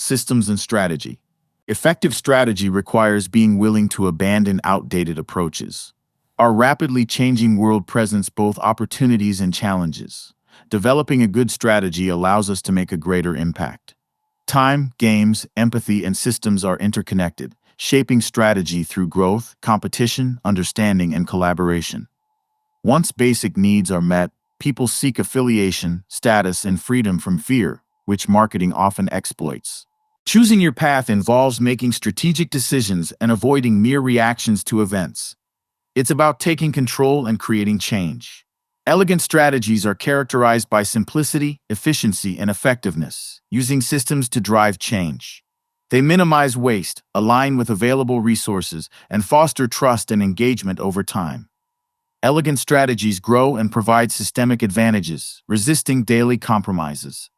systems and strategy. Effective strategy requires being willing to abandon outdated approaches. Our rapidly changing world presents both opportunities and challenges. Developing a good strategy allows us to make a greater impact. Time, games, empathy, and systems are interconnected, shaping strategy through growth, competition, understanding, and collaboration. Once basic needs are met, people seek affiliation, status, and freedom from fear, which marketing often exploits. Choosing your path involves making strategic decisions and avoiding mere reactions to events. It's about taking control and creating change. Elegant strategies are characterized by simplicity, efficiency, and effectiveness, using systems to drive change. They minimize waste, align with available resources, and foster trust and engagement over time. Elegant strategies grow and provide systemic advantages, resisting daily compromises.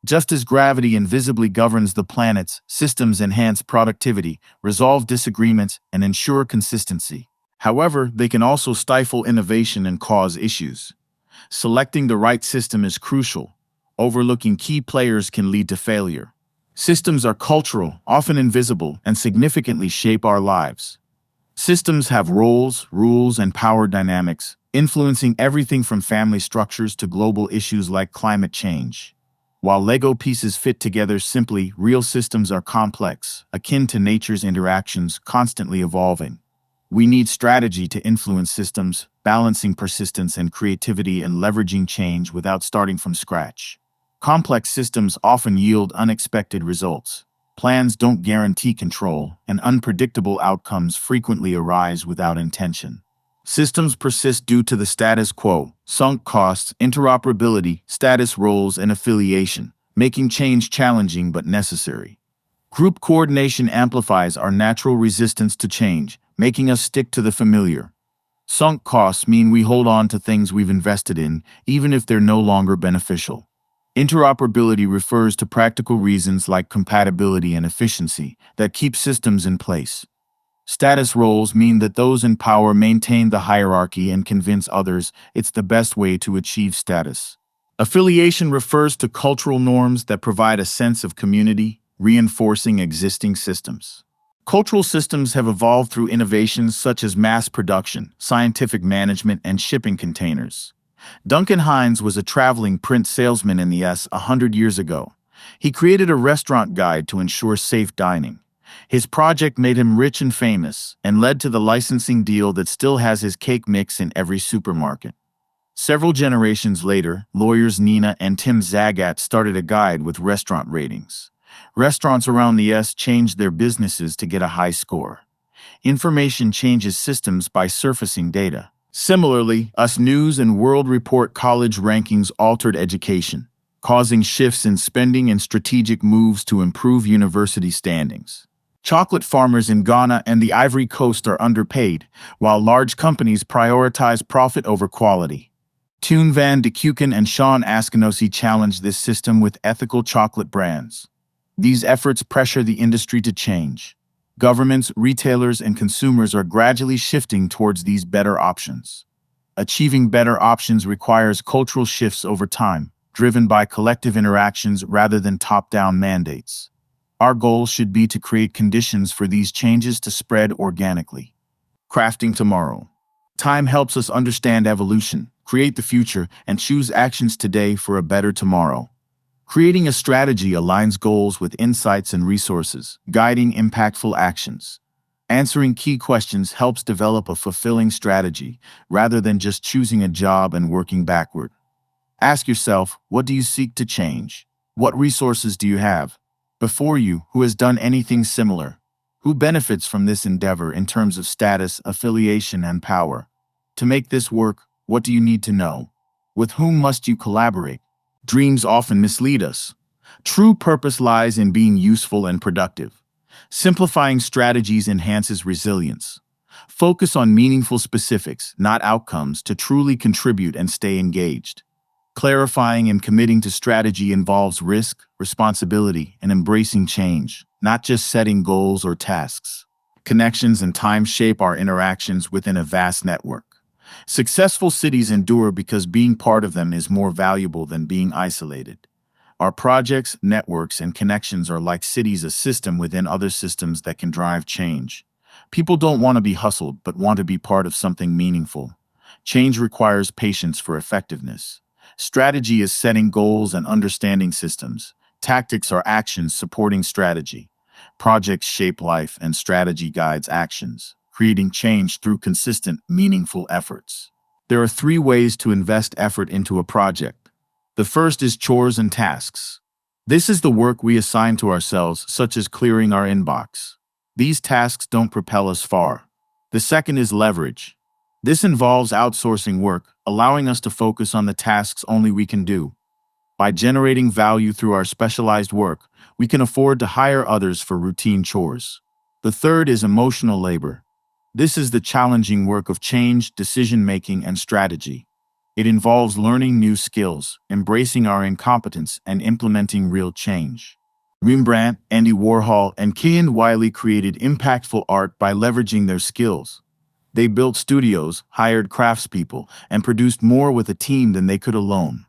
Just as gravity invisibly governs the planets, systems enhance productivity, resolve disagreements, and ensure consistency. However, they can also stifle innovation and cause issues. Selecting the right system is crucial. Overlooking key players can lead to failure. Systems are cultural, often invisible, and significantly shape our lives. Systems have roles, rules, and power dynamics, influencing everything from family structures to global issues like climate change. While Lego pieces fit together simply, real systems are complex, akin to nature's interactions, constantly evolving. We need strategy to influence systems, balancing persistence and creativity and leveraging change without starting from scratch. Complex systems often yield unexpected results. Plans don't guarantee control, and unpredictable outcomes frequently arise without intention. Systems persist due to the status quo, sunk costs, interoperability, status roles, and affiliation, making change challenging but necessary. Group coordination amplifies our natural resistance to change, making us stick to the familiar. Sunk costs mean we hold on to things we've invested in, even if they're no longer beneficial. Interoperability refers to practical reasons like compatibility and efficiency that keep systems in place. Status roles mean that those in power maintain the hierarchy and convince others it's the best way to achieve status. Affiliation refers to cultural norms that provide a sense of community, reinforcing existing systems. Cultural systems have evolved through innovations such as mass production, scientific management, and shipping containers. Duncan Hines was a traveling print salesman in the US 100 years ago. He created a restaurant guide to ensure safe dining. His project made him rich and famous, and led to the licensing deal that still has his cake mix in every supermarket. Several generations later, lawyers Nina and Tim Zagat started a guide with restaurant ratings. Restaurants around the US changed their businesses to get a high score. Information changes systems by surfacing data. Similarly, US News and World Report college rankings altered education, causing shifts in spending and strategic moves to improve university standings. Chocolate farmers in Ghana and the Ivory Coast are underpaid, while large companies prioritize profit over quality. Toon Van de Keuken and Sean Askinosi challenged this system with ethical chocolate brands. These efforts pressure the industry to change. Governments, retailers, and consumers are gradually shifting towards these better options. Achieving better options requires cultural shifts over time, driven by collective interactions rather than top-down mandates. Our goal should be to create conditions for these changes to spread organically. Crafting tomorrow. Time helps us understand evolution, create the future, and choose actions today for a better tomorrow. Creating a strategy aligns goals with insights and resources, guiding impactful actions. Answering key questions helps develop a fulfilling strategy, rather than just choosing a job and working backward. Ask yourself, what do you seek to change? What resources do you have? Before you, who has done anything similar? Who benefits from this endeavor in terms of status, affiliation, and power? To make this work, what do you need to know? With whom must you collaborate? Dreams often mislead us. True purpose lies in being useful and productive. Simplifying strategies enhances resilience. Focus on meaningful specifics, not outcomes, to truly contribute and stay engaged. Clarifying and committing to strategy involves risk, responsibility, and embracing change, not just setting goals or tasks. Connections and time shape our interactions within a vast network. Successful cities endure because being part of them is more valuable than being isolated. Our projects, networks, and connections are like cities, a system within other systems that can drive change. People don't want to be hustled, but want to be part of something meaningful. Change requires patience for effectiveness. Strategy is setting goals and understanding systems. Tactics are actions supporting strategy. Projects shape life, and strategy guides actions, creating change through consistent, meaningful efforts. There are three ways to invest effort into a project. The first is chores and tasks. This is the work we assign to ourselves, such as clearing our inbox. These tasks don't propel us far. The second is leverage. This involves outsourcing work, allowing us to focus on the tasks only we can do. By generating value through our specialized work, we can afford to hire others for routine chores. The third is emotional labor. This is the challenging work of change, decision-making, and strategy. It involves learning new skills, embracing our incompetence, and implementing real change. Rembrandt, Andy Warhol, and Kean Wiley created impactful art by leveraging their skills. They built studios, hired craftspeople, and produced more with a team than they could alone.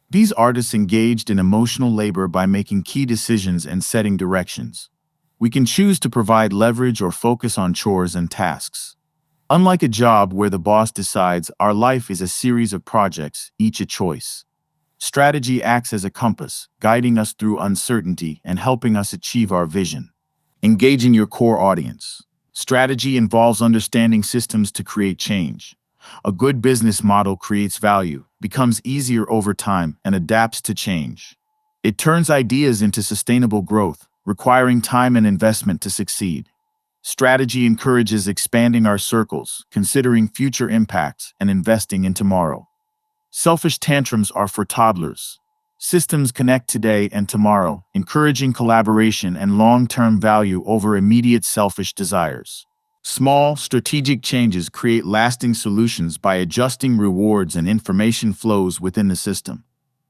These artists engaged in emotional labor by making key decisions and setting directions. We can choose to provide leverage or focus on chores and tasks. Unlike a job where the boss decides, our life is a series of projects, each a choice. Strategy acts as a compass, guiding us through uncertainty and helping us achieve our vision. Engaging your core audience. Strategy involves understanding systems to create change. A good business model creates value, becomes easier over time, and adapts to change. It turns ideas into sustainable growth, requiring time and investment to succeed. Strategy encourages expanding our circles, considering future impacts, and investing in tomorrow. Selfish tantrums are for toddlers. Systems connect today and tomorrow, encouraging collaboration and long-term value over immediate selfish desires. Small, strategic changes create lasting solutions by adjusting rewards and information flows within the system.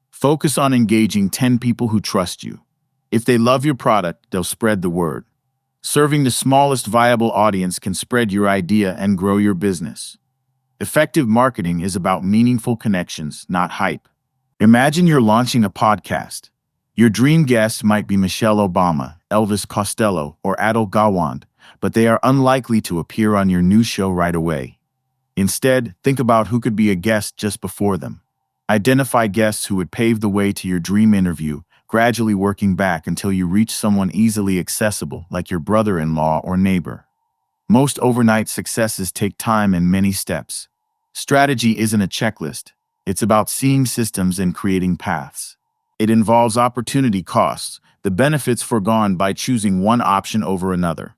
Focus on engaging 10 people who trust you. If they love your product, they'll spread the word. Serving the smallest viable audience can spread your idea and grow your business. Effective marketing is about meaningful connections, not hype. Imagine you're launching a podcast. Your dream guest might be Michelle Obama, Elvis Costello, or Adil Gawand, but they are unlikely to appear on your new show right away. Instead, think about who could be a guest just before them. Identify guests who would pave the way to your dream interview, gradually working back until you reach someone easily accessible, like your brother-in-law or neighbor. Most overnight successes take time and many steps. Strategy isn't a checklist. It's about seeing systems and creating paths. It involves opportunity costs, the benefits foregone by choosing one option over another.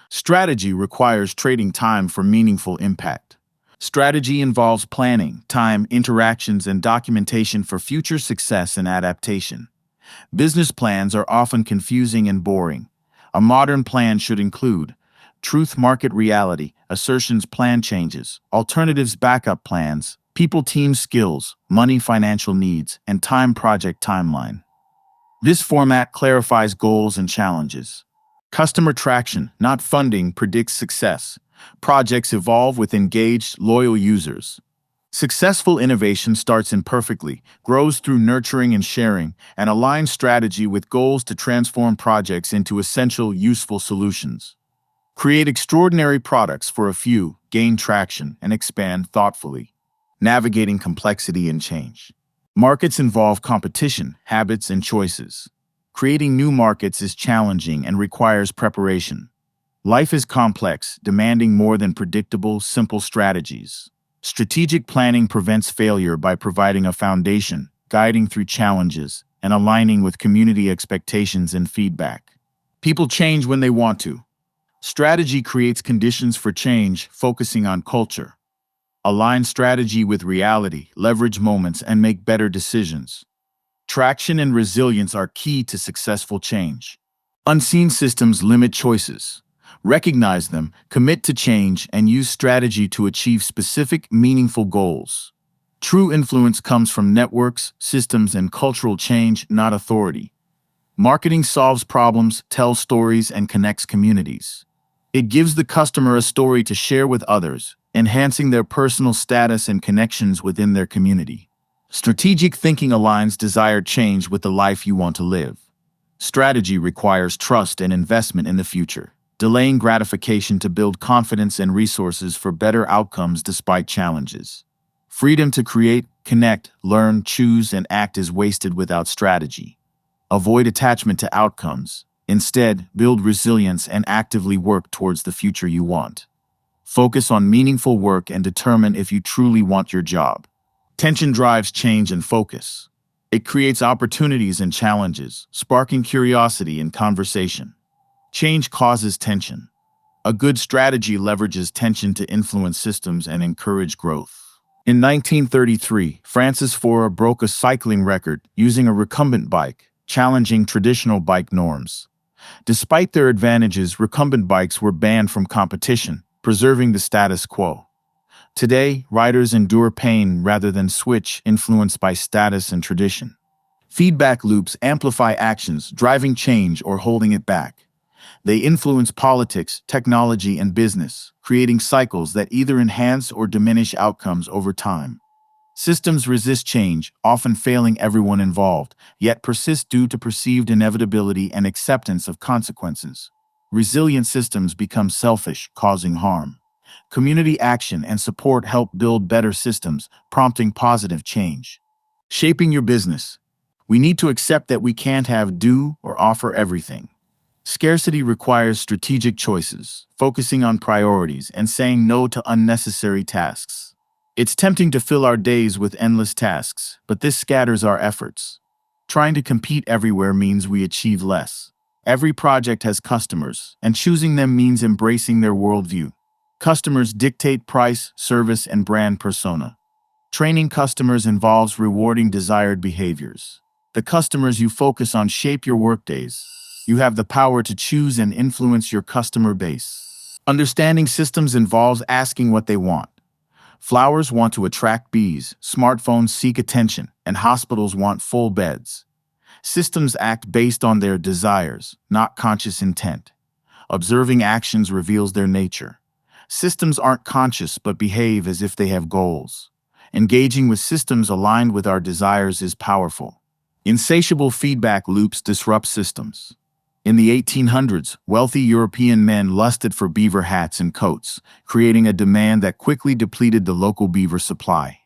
Strategy requires trading time for meaningful impact. Strategy involves planning, time, interactions, and documentation for future success and adaptation. Business plans are often confusing and boring. A modern plan should include truth, market reality, assertions, plan changes, alternatives, backup plans, people, team skills, money, financial needs, and time, project timeline. This format clarifies goals and challenges. Customer traction, not funding, predicts success. Projects evolve with engaged, loyal users. Successful innovation starts imperfectly, grows through nurturing and sharing, and aligns strategy with goals to transform projects into essential, useful solutions. Create extraordinary products for a few, gain traction, and expand thoughtfully. Navigating complexity and change. Markets involve competition, habits, and choices. Creating new markets is challenging and requires preparation. Life is complex, demanding more than predictable, simple strategies. Strategic planning prevents failure by providing a foundation, guiding through challenges, and aligning with community expectations and feedback. People change when they want to. Strategy creates conditions for change, focusing on culture. Align strategy with reality, leverage moments, and make better decisions. Traction and resilience are key to successful change. Unseen systems limit choices. Recognize them, commit to change, and use strategy to achieve specific, meaningful goals. True influence comes from networks, systems, and cultural change, not authority. Marketing solves problems, tells stories, and connects communities. It gives the customer a story to share with others, enhancing their personal status and connections within their community. Strategic thinking aligns desired change with the life you want to live. Strategy requires trust and investment in the future, delaying gratification to build confidence and resources for better outcomes despite challenges. Freedom to create, connect, learn, choose, and act is wasted without strategy. Avoid attachment to outcomes. Instead, build resilience and actively work towards the future you want. Focus on meaningful work and determine if you truly want your job. Tension drives change and focus. It creates opportunities and challenges, sparking curiosity and conversation. Change causes tension. A good strategy leverages tension to influence systems and encourage growth. In 1933, Francis Fora broke a cycling record using a recumbent bike, challenging traditional bike norms. Despite their advantages, recumbent bikes were banned from competition, preserving the status quo. Today, riders endure pain rather than switch, influenced by status and tradition. Feedback loops amplify actions, driving change or holding it back. They influence politics, technology, and business, creating cycles that either enhance or diminish outcomes over time. Systems resist change, often failing everyone involved, yet persist due to perceived inevitability and acceptance of consequences. Resilient systems become selfish, causing harm. Community action and support help build better systems, prompting positive change. Shaping your business. We need to accept that we can't have, do, or offer everything. Scarcity requires strategic choices, focusing on priorities and saying no to unnecessary tasks. It's tempting to fill our days with endless tasks, but this scatters our efforts. Trying to compete everywhere means we achieve less. Every project has customers, and choosing them means embracing their worldview. Customers dictate price, service, and brand persona. Training customers involves rewarding desired behaviors. The customers you focus on shape your workdays. You have the power to choose and influence your customer base. Understanding systems involves asking what they want. Flowers want to attract bees, smartphones seek attention, and hospitals want full beds. Systems act based on their desires, not conscious intent. Observing actions reveals their nature. Systems aren't conscious but behave as if they have goals. Engaging with systems aligned with our desires is powerful. Insatiable feedback loops disrupt systems. In the 1800s, wealthy European men lusted for beaver hats and coats, creating a demand that quickly depleted the local beaver supply.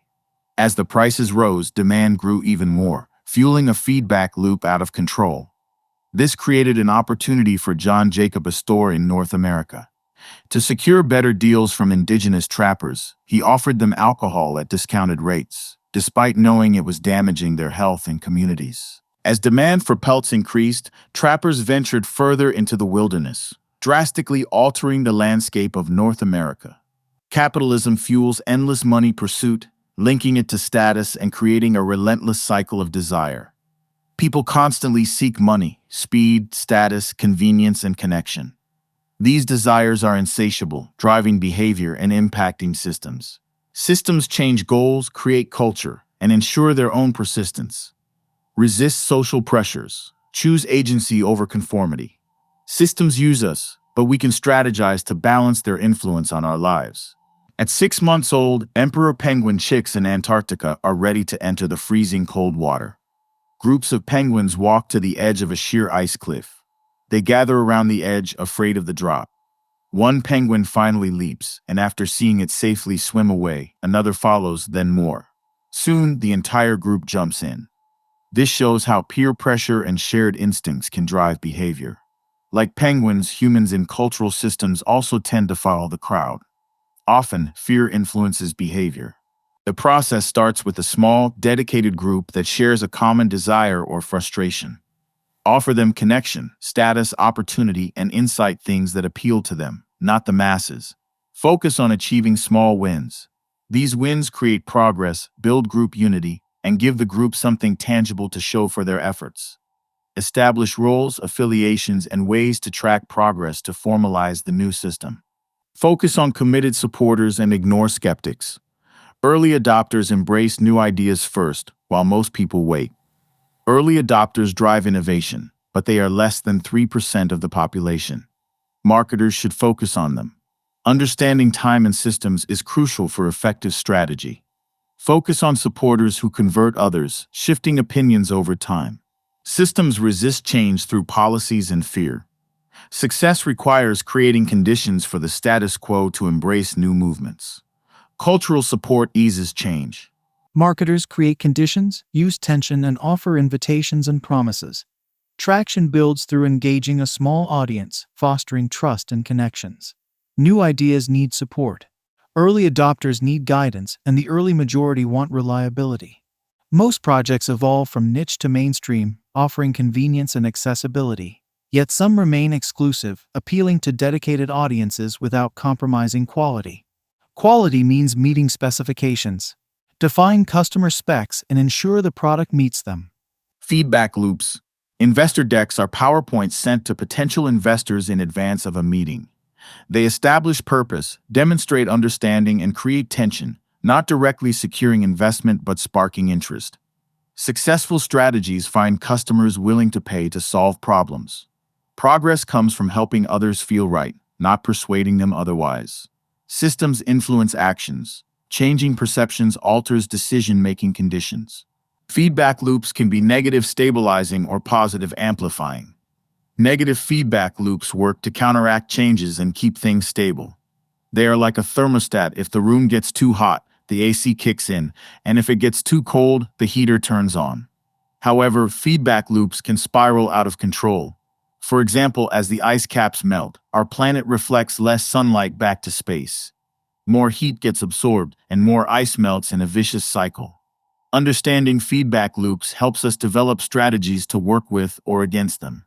As the prices rose, demand grew even more, fueling a feedback loop out of control. This created an opportunity for John Jacob Astor in North America. To secure better deals from indigenous trappers, he offered them alcohol at discounted rates, despite knowing it was damaging their health and communities. As demand for pelts increased, trappers ventured further into the wilderness, drastically altering the landscape of North America. Capitalism fuels endless money pursuit, linking it to status and creating a relentless cycle of desire. People constantly seek money, speed, status, convenience, and connection. These desires are insatiable, driving behavior and impacting systems. Systems change goals, create culture, and ensure their own persistence. Resist social pressures. Choose agency over conformity. Systems use us, but we can strategize to balance their influence on our lives. At 6 months old, emperor penguin chicks in Antarctica are ready to enter the freezing cold water. Groups of penguins walk to the edge of a sheer ice cliff. They gather around the edge, afraid of the drop. One penguin finally leaps, and after seeing it safely swim away, another follows, then more. Soon, the entire group jumps in. This shows how peer pressure and shared instincts can drive behavior. Like penguins, humans in cultural systems also tend to follow the crowd. Often, fear influences behavior. The process starts with a small, dedicated group that shares a common desire or frustration. Offer them connection, status, opportunity, and insight, things that appeal to them, not the masses. Focus on achieving small wins. These wins create progress, build group unity, and give the group something tangible to show for their efforts. Establish roles, affiliations, and ways to track progress to formalize the new system. Focus on committed supporters and ignore skeptics. Early adopters embrace new ideas first, while most people wait. Early adopters drive innovation, but they are less than 3% of the population. Marketers should focus on them. Understanding time and systems is crucial for effective strategy. Focus on supporters who convert others, shifting opinions over time. Systems resist change through policies and fear. Success requires creating conditions for the status quo to embrace new movements. Cultural support eases change. Marketers create conditions, use tension, and offer invitations and promises. Traction builds through engaging a small audience, fostering trust and connections. New ideas need support. Early adopters need guidance, and the early majority want reliability. Most projects evolve from niche to mainstream, offering convenience and accessibility. Yet some remain exclusive, appealing to dedicated audiences without compromising quality. Quality means meeting specifications. Define customer specs and ensure the product meets them. Feedback loops. Investor decks are PowerPoints sent to potential investors in advance of a meeting. They establish purpose, demonstrate understanding, and create tension, not directly securing investment but sparking interest. Successful strategies find customers willing to pay to solve problems. Progress comes from helping others feel right, not persuading them otherwise. Systems influence actions. Changing perceptions alters decision-making conditions. Feedback loops can be negative stabilizing or positive amplifying. Negative feedback loops work to counteract changes and keep things stable. They are like a thermostat. If the room gets too hot, the AC kicks in, and if it gets too cold, the heater turns on. However, feedback loops can spiral out of control. For example, as the ice caps melt, our planet reflects less sunlight back to space. More heat gets absorbed, and more ice melts in a vicious cycle. Understanding feedback loops helps us develop strategies to work with or against them.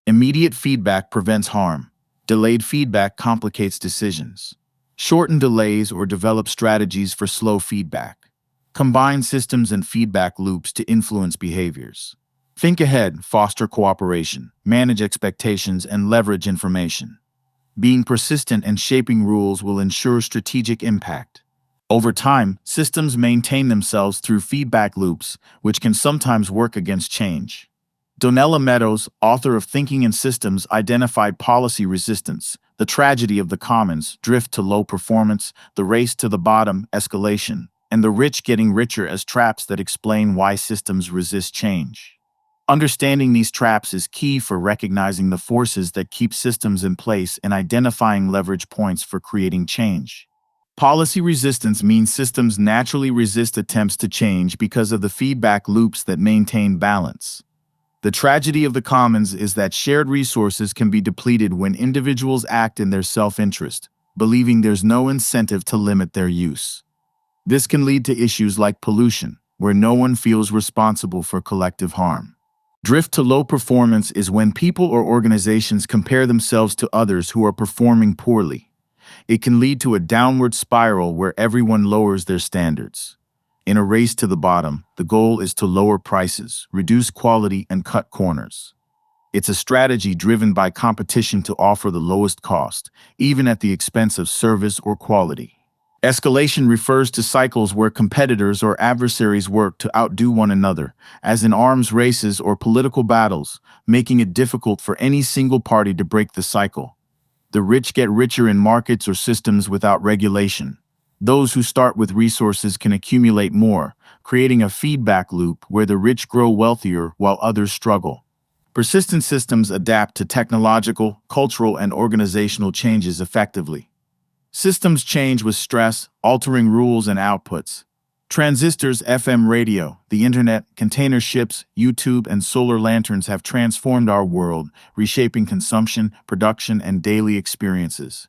Immediate feedback prevents harm. Delayed feedback complicates decisions. Shorten delays or develop strategies for slow feedback. Combine systems and feedback loops to influence behaviors. Think ahead, foster cooperation, manage expectations, and leverage information. Being persistent and shaping rules will ensure strategic impact. Over time, systems maintain themselves through feedback loops, which can sometimes work against change. Donella Meadows, author of Thinking in Systems, identified policy resistance, the tragedy of the commons, drift to low performance, the race to the bottom, escalation, and the rich getting richer as traps that explain why systems resist change. Understanding these traps is key for recognizing the forces that keep systems in place and identifying leverage points for creating change. Policy resistance means systems naturally resist attempts to change because of the feedback loops that maintain balance. The tragedy of the commons is that shared resources can be depleted when individuals act in their self-interest, believing there's no incentive to limit their use. This can lead to issues like pollution, where no one feels responsible for collective harm. Drift to low performance is when people or organizations compare themselves to others who are performing poorly. It can lead to a downward spiral where everyone lowers their standards. In a race to the bottom, the goal is to lower prices, reduce quality, and cut corners. It's a strategy driven by competition to offer the lowest cost, even at the expense of service or quality. Escalation refers to cycles where competitors or adversaries work to outdo one another, as in arms races or political battles, making it difficult for any single party to break the cycle. The rich get richer in markets or systems without regulation. Those who start with resources can accumulate more, creating a feedback loop where the rich grow wealthier while others struggle. Persistent systems adapt to technological, cultural, and organizational changes effectively. Systems change with stress, altering rules and outputs. Transistors, FM radio, the internet, container ships, YouTube, and solar lanterns have transformed our world, reshaping consumption, production, and daily experiences.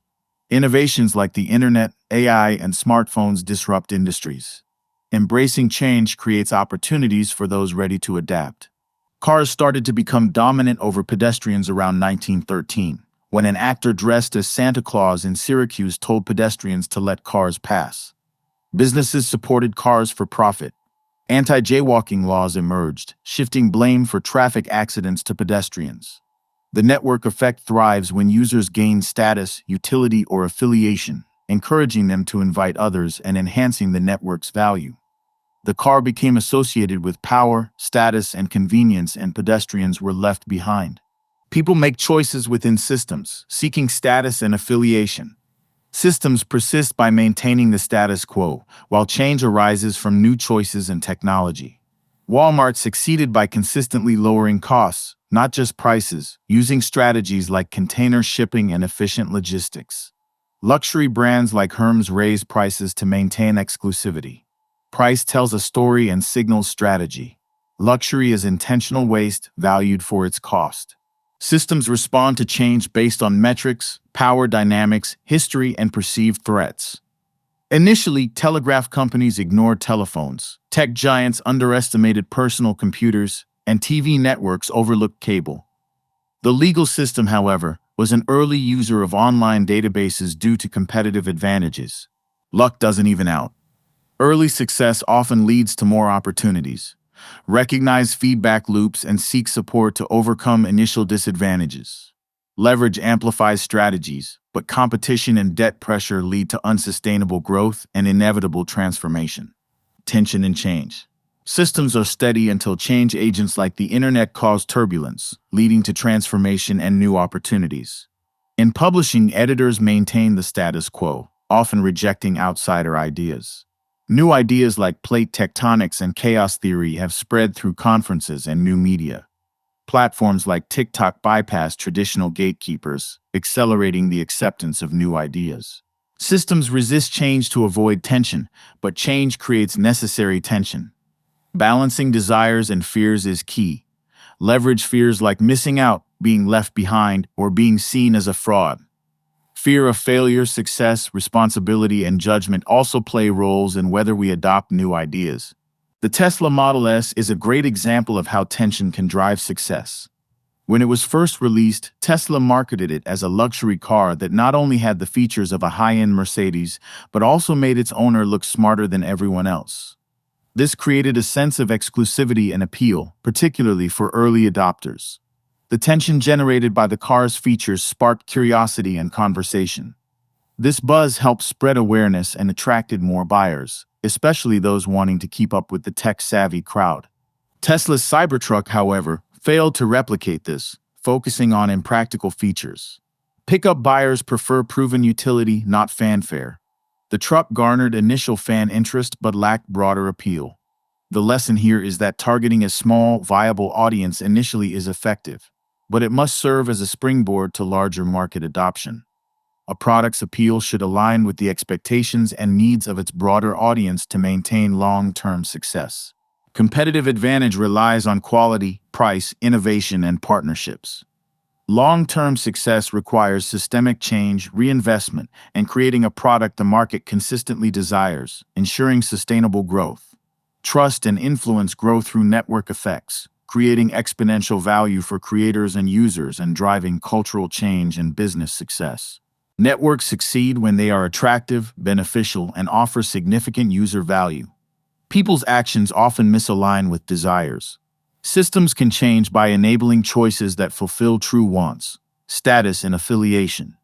Innovations like the internet, AI, and smartphones disrupt industries. Embracing change creates opportunities for those ready to adapt. Cars started to become dominant over pedestrians around 1913. When an actor dressed as Santa Claus in Syracuse told pedestrians to let cars pass. Businesses supported cars for profit. Anti-jaywalking laws emerged, shifting blame for traffic accidents to pedestrians. The network effect thrives when users gain status, utility, or affiliation, encouraging them to invite others and enhancing the network's value. The car became associated with power, status, and convenience, and pedestrians were left behind. People make choices within systems, seeking status and affiliation. Systems persist by maintaining the status quo, while change arises from new choices and technology. Walmart succeeded by consistently lowering costs, not just prices, using strategies like container shipping and efficient logistics. Luxury brands like Hermes raise prices to maintain exclusivity. Price tells a story and signals strategy. Luxury is intentional waste valued for its cost. Systems respond to change based on metrics, power dynamics, history, and perceived threats. Initially, telegraph companies ignored telephones, tech giants underestimated personal computers, and TV networks overlooked cable. The legal system, however, was an early user of online databases due to competitive advantages. Luck doesn't even out. Early success often leads to more opportunities. Recognize feedback loops and seek support to overcome initial disadvantages. Leverage amplifies strategies, but competition and debt pressure lead to unsustainable growth and inevitable transformation. Tension and change. Systems are steady until change agents like the internet cause turbulence, leading to transformation and new opportunities. In publishing, editors maintain the status quo, often rejecting outsider ideas. New ideas like plate tectonics and chaos theory have spread through conferences and new media. Platforms like TikTok bypass traditional gatekeepers, accelerating the acceptance of new ideas. Systems resist change to avoid tension, but change creates necessary tension. Balancing desires and fears is key. Leverage fears like missing out, being left behind, or being seen as a fraud. Fear of failure, success, responsibility, and judgment also play roles in whether we adopt new ideas. The Tesla Model S is a great example of how tension can drive success. When it was first released, Tesla marketed it as a luxury car that not only had the features of a high-end Mercedes, but also made its owner look smarter than everyone else. This created a sense of exclusivity and appeal, particularly for early adopters. The tension generated by the car's features sparked curiosity and conversation. This buzz helped spread awareness and attracted more buyers, especially those wanting to keep up with the tech-savvy crowd. Tesla's Cybertruck, however, failed to replicate this, focusing on impractical features. Pickup buyers prefer proven utility, not fanfare. The truck garnered initial fan interest but lacked broader appeal. The lesson here is that targeting a small, viable audience initially is effective, but it must serve as a springboard to larger market adoption. A product's appeal should align with the expectations and needs of its broader audience to maintain long-term success. Competitive advantage relies on quality, price, innovation, and partnerships. Long-term success requires systemic change, reinvestment, and creating a product the market consistently desires, ensuring sustainable growth. Trust and influence grow through network effects, creating exponential value for creators and users and driving cultural change and business success. Networks succeed when they are attractive, beneficial, and offer significant user value. People's actions often misalign with desires. Systems can change by enabling choices that fulfill true wants, status, and affiliation.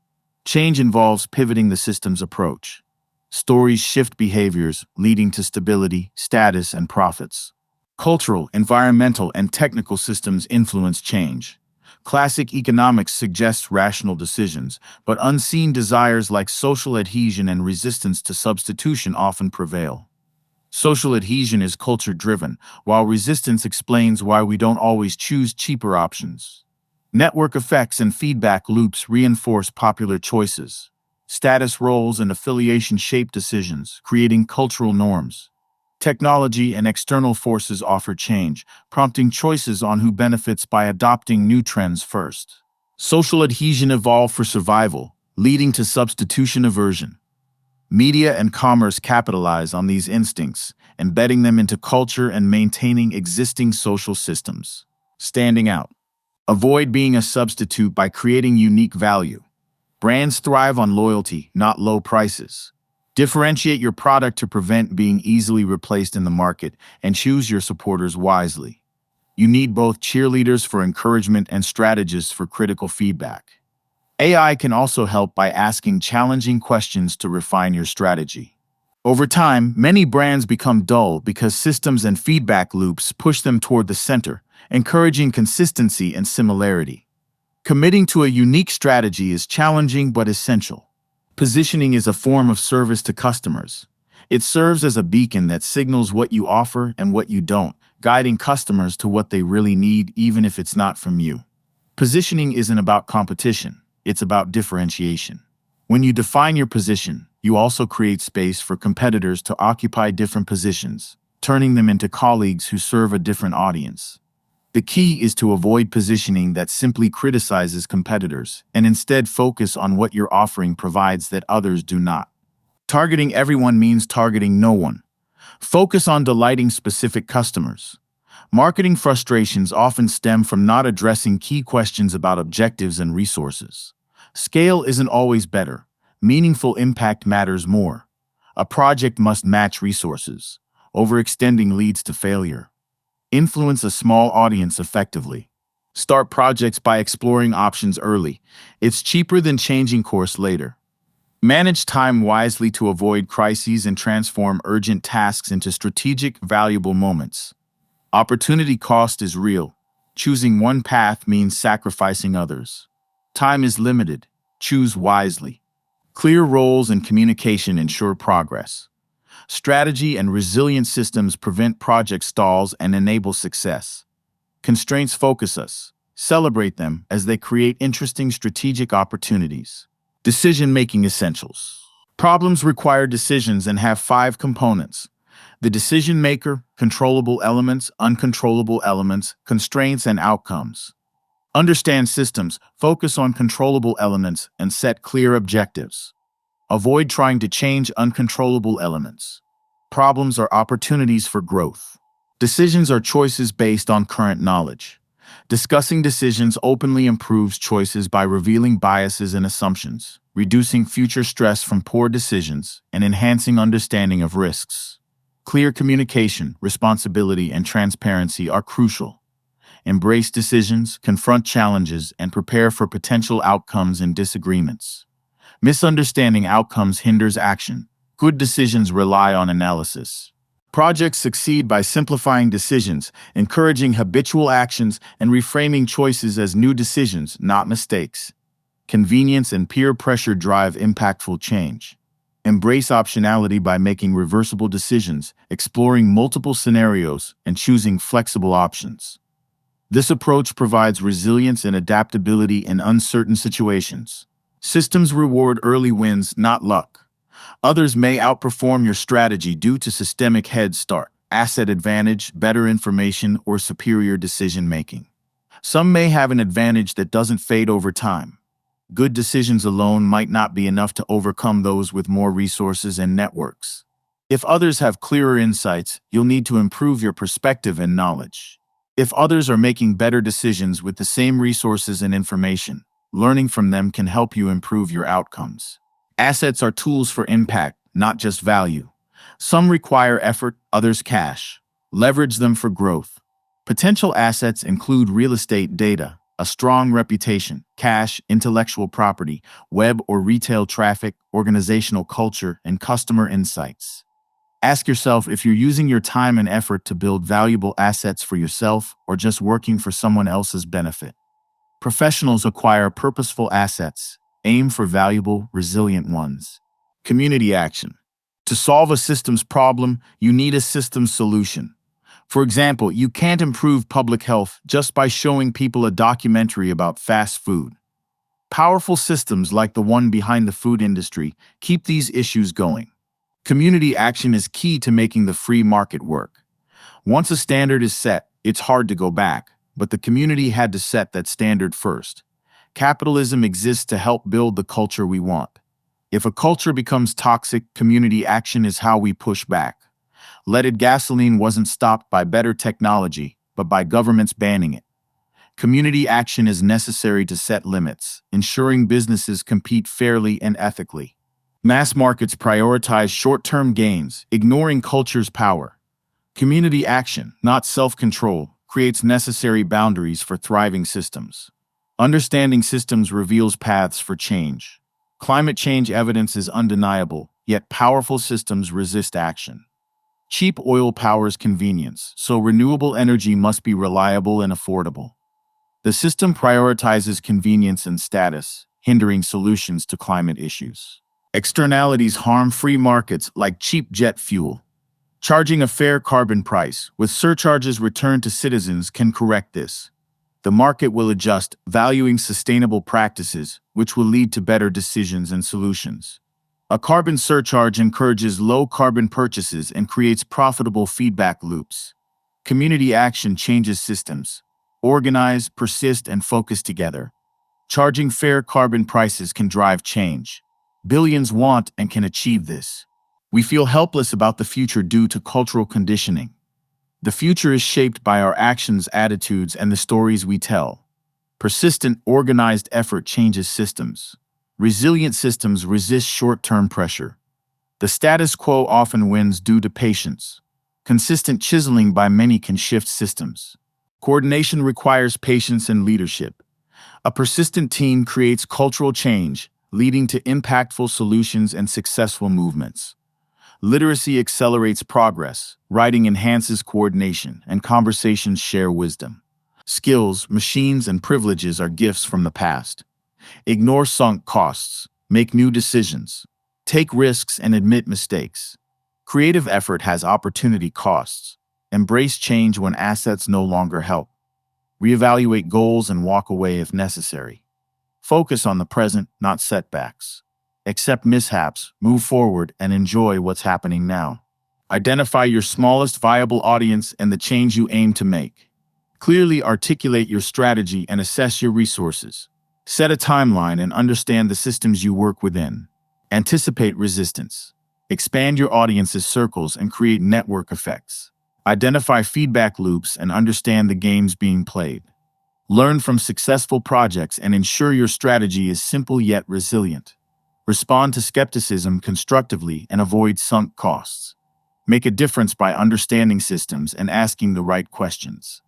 Change involves pivoting the system's approach. Stories shift behaviors, leading to stability, status, and profits. Cultural, environmental, and technical systems influence change. Classic economics suggests rational decisions, but unseen desires like social adhesion and resistance to substitution often prevail. Social adhesion is culture-driven, while resistance explains why we don't always choose cheaper options. Network effects and feedback loops reinforce popular choices. Status roles and affiliation shape decisions, creating cultural norms. Technology and external forces offer change, prompting choices on who benefits by adopting new trends first. Social adhesion evolved for survival, leading to substitution aversion. Media and commerce capitalize on these instincts, embedding them into culture and maintaining existing social systems. Standing out. Avoid being a substitute by creating unique value. Brands thrive on loyalty, not low prices. Differentiate your product to prevent being easily replaced in the market, and choose your supporters wisely. You need both cheerleaders for encouragement and strategists for critical feedback. AI can also help by asking challenging questions to refine your strategy. Over time, many brands become dull because systems and feedback loops push them toward the center, encouraging consistency and similarity. Committing to a unique strategy is challenging but essential. Positioning is a form of service to customers. It serves as a beacon that signals what you offer and what you don't, guiding customers to what they really need even if it's not from you. Positioning isn't about competition, it's about differentiation. When you define your position, you also create space for competitors to occupy different positions, turning them into colleagues who serve a different audience. The key is to avoid positioning that simply criticizes competitors and instead focus on what your offering provides that others do not. Targeting everyone means targeting no one. Focus on delighting specific customers. Marketing frustrations often stem from not addressing key questions about objectives and resources. Scale isn't always better. Meaningful impact matters more. A project must match resources. Overextending leads to failure. Influence a small audience effectively. Start projects by exploring options early. It's cheaper than changing course later. Manage time wisely to avoid crises and transform urgent tasks into strategic, valuable moments. Opportunity cost is real. Choosing one path means sacrificing others. Time is limited. Choose wisely. Clear roles and communication ensure progress. Strategy and resilient systems prevent project stalls and enable success. Constraints focus us. Celebrate them as they create interesting strategic opportunities. Decision-making essentials. Problems require decisions and have 5 components: the decision maker, controllable elements, uncontrollable elements, constraints, and outcomes. Understand systems, focus on controllable elements, and set clear objectives. Avoid trying to change uncontrollable elements. Problems are opportunities for growth. Decisions are choices based on current knowledge. Discussing decisions openly improves choices by revealing biases and assumptions, reducing future stress from poor decisions, and enhancing understanding of risks. Clear communication, responsibility, and transparency are crucial. Embrace decisions, confront challenges, and prepare for potential outcomes and disagreements. Misunderstanding outcomes hinders action. Good decisions rely on analysis. Projects succeed by simplifying decisions, encouraging habitual actions, and reframing choices as new decisions, not mistakes. Convenience and peer pressure drive impactful change. Embrace optionality by making reversible decisions, exploring multiple scenarios, and choosing flexible options. This approach provides resilience and adaptability in uncertain situations. Systems reward early wins, not luck. Others may outperform your strategy due to systemic head start, asset advantage, better information, or superior decision-making. Some may have an advantage that doesn't fade over time. Good decisions alone might not be enough to overcome those with more resources and networks. If others have clearer insights, you'll need to improve your perspective and knowledge. If others are making better decisions with the same resources and information, learning from them can help you improve your outcomes. Assets are tools for impact, not just value. Some require effort, others cash. Leverage them for growth. Potential assets include real estate data, a strong reputation, cash, intellectual property, web or retail traffic, organizational culture, and customer insights. Ask yourself if you're using your time and effort to build valuable assets for yourself or just working for someone else's benefit. Professionals acquire purposeful assets. Aim for valuable, resilient ones. Community action. To solve a systems problem, you need a systems solution. For example, you can't improve public health just by showing people a documentary about fast food. Powerful systems like the one behind the food industry keep these issues going. Community action is key to making the free market work. Once a standard is set, it's hard to go back, but the community had to set that standard first. Capitalism exists to help build the culture we want. If a culture becomes toxic, community action is how we push back. Leaded gasoline wasn't stopped by better technology, but by governments banning it. Community action is necessary to set limits, ensuring businesses compete fairly and ethically. Mass markets prioritize short-term gains, ignoring culture's power. Community action, not self-control, creates necessary boundaries for thriving systems. Understanding systems reveals paths for change. Climate change evidence is undeniable, yet powerful systems resist action. Cheap oil powers convenience, so renewable energy must be reliable and affordable. The system prioritizes convenience and status, hindering solutions to climate issues. Externalities harm free markets like cheap jet fuel. Charging a fair carbon price, with surcharges returned to citizens, can correct this. The market will adjust, valuing sustainable practices, which will lead to better decisions and solutions. A carbon surcharge encourages low carbon purchases and creates profitable feedback loops. Community action changes systems. Organize, persist, and focus together. Charging fair carbon prices can drive change. Billions want and can achieve this. We feel helpless about the future due to cultural conditioning. The future is shaped by our actions, attitudes, and the stories we tell. Persistent, organized effort changes systems. Resilient systems resist short-term pressure. The status quo often wins due to patience. Consistent chiseling by many can shift systems. Coordination requires patience and leadership. A persistent team creates cultural change, leading to impactful solutions and successful movements. Literacy accelerates progress, writing enhances coordination, and conversations share wisdom. Skills, machines, and privileges are gifts from the past. Ignore sunk costs, make new decisions, take risks, and admit mistakes. Creative effort has opportunity costs. Embrace change when assets no longer help. Reevaluate goals and walk away if necessary. Focus on the present, not setbacks. Accept mishaps, move forward, and enjoy what's happening now. Identify your smallest viable audience and the change you aim to make. Clearly articulate your strategy and assess your resources. Set a timeline and understand the systems you work within. Anticipate resistance. Expand your audience's circles and create network effects. Identify feedback loops and understand the games being played. Learn from successful projects and ensure your strategy is simple yet resilient. Respond to skepticism constructively and avoid sunk costs. Make a difference by understanding systems and asking the right questions.